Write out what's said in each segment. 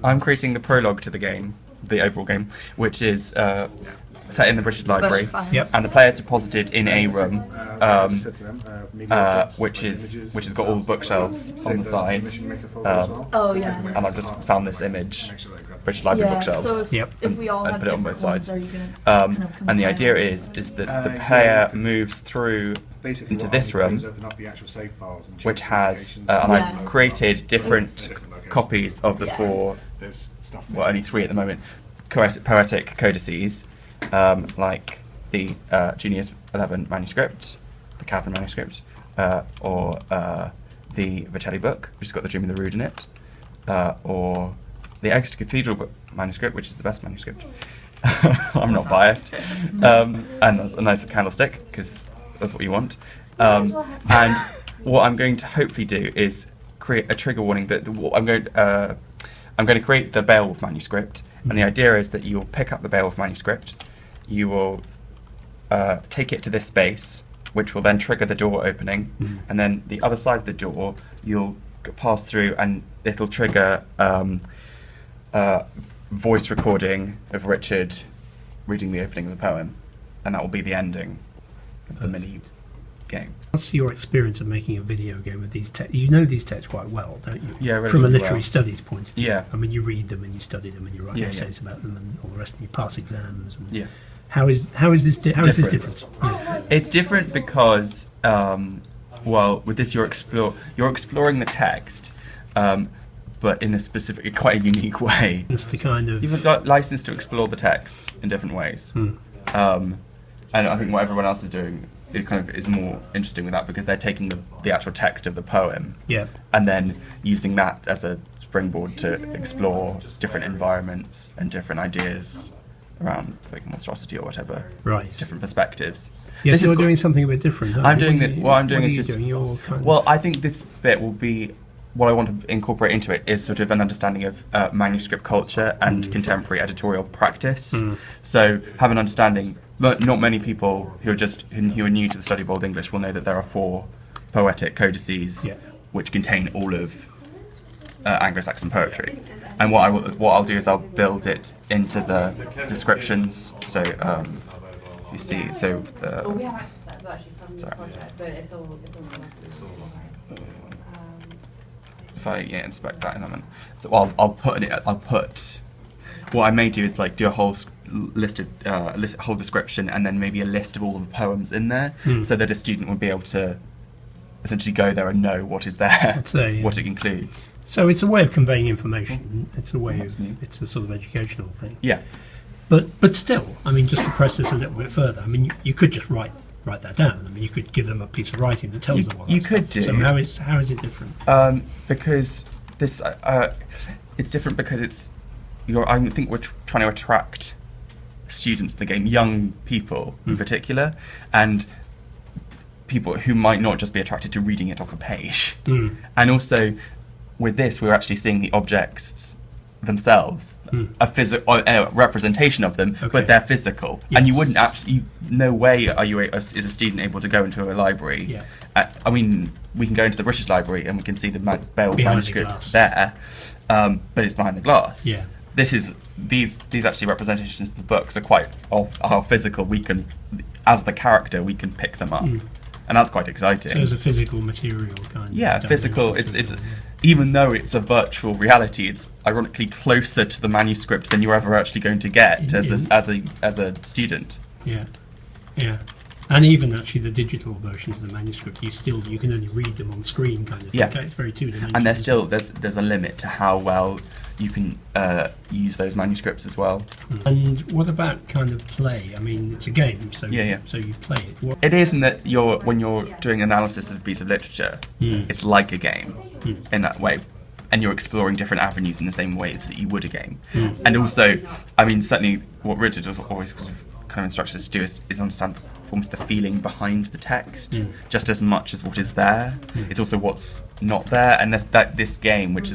I'm creating the prologue to the game, the overall game, which is set in the British Library, and the player's deposited in a room, which has got all the bookshelves on the sides. And I've just found this image, British Library bookshelves, so if we all and have put it on both different sides. ones, are you gonna And the idea is that the player moves through into this room, which has, and I've created different copies of the four, well, only three at the moment, poetic codices, like the Junior's 11 manuscript, the Calum manuscript, or the Vercelli book, which has got the Dream of the Rood in it, or the Exeter Cathedral book manuscript, which is the best manuscript. I'm not biased. And there's a nice candlestick, because that's what you want. And what I'm going to hopefully do is create a trigger warning that I'm going to create the Beowulf manuscript, and the idea is that you'll pick up the Beowulf manuscript, you will take it to this space, which will then trigger the door opening, and then the other side of the door you'll pass through, and it'll trigger voice recording of Richard reading the opening of the poem, and that will be the ending of the mini game. What's your experience of making a video game with these texts? You know these texts quite well, don't you? Yeah, from a literary studies point of view. Yeah. I mean, you read them and you study them and you write essays about them and all the rest, and you pass exams. And Yeah. How is this different? Yeah. It's different because, well, with this you're exploring the text, but in a specific, quite a unique way. It's the kind of You've got license to explore the text in different ways, and I think what everyone else is doing, it kind of is more interesting with that, because they're taking the actual text of the poem, and then using that as a springboard to explore different environments and different ideas around like monstrosity or whatever, different perspectives. Yes, you're doing something a bit different. I'm doing that. What I'm doing is just. You're kind well, I think this bit will be. What I want to incorporate into it is sort of an understanding of manuscript culture and contemporary editorial practice. So have an understanding. Not many people who are new to the study of Old English will know that there are 4 poetic codices which contain all of Anglo-Saxon poetry. And what I'll do is I'll build it into the descriptions. So you see, so we have access to that as well, actually, from the project, but it's all if I inspect that in a minute. So I'll put. What I may do is like do a whole whole description, and then maybe a list of all the poems in there, so that a student would be able to essentially go there and know what is there, what it includes. So it's a way of conveying information. It's a way it's a sort of educational thing. Yeah. But still, I mean, just to press this a little bit further, I mean, you could just write that down. I mean, you could give them a piece of writing that tells them what you could do. So how is it different? Because this it's different because it's I think we're trying to attract students to the game, young people in particular, and people who might not just be attracted to reading it off a page. And also with this, we're actually seeing the objects themselves, a representation of them, but they're physical. And you wouldn't actually, no way are you as a student able to go into a library. I mean, we can go into the British Library and we can see the Beowulf manuscript there, but it's behind the glass. These actually representations of the books are physical. We can, as the character, we can pick them up, and that's quite exciting. So it's a physical material kind. Yeah, physical. It's even though it's a virtual reality, it's ironically closer to the manuscript than you're ever actually going to get as a student. Yeah. And even actually the digital versions of the manuscript, you can only read them on screen, kind of thing. Okay, it's very two-dimensional. And there's a limit to how well you can use those manuscripts as well. And what about kind of play? I mean, it's a game, so so you play it. It is in that when you're doing analysis of a piece of literature, it's like a game in that way, and you're exploring different avenues in the same way that you would a game. And also, I mean, certainly what Richard was always kind of instructs us to do is understand almost the feeling behind the text, just as much as what is there. It's also what's not there, and this game, which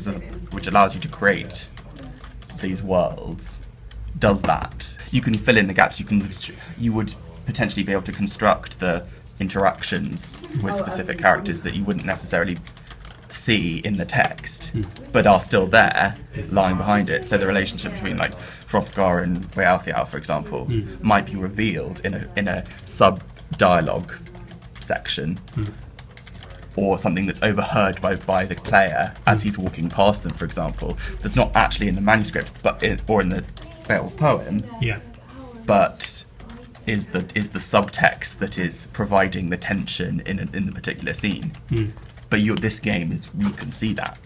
allows you to create these worlds, does that. You can fill in the gaps. You would potentially be able to construct the interactions with specific characters that you wouldn't necessarily see in the text, but are still there, lying behind it. So the relationship between like Hrothgar and Wealhtheow, for example, might be revealed in a sub-dialogue section, or something that's overheard by the player as he's walking past them, for example, that's not actually in the manuscript, or in the Beowulf poem, but is the subtext that is providing the tension in the particular scene. But this game you can see that.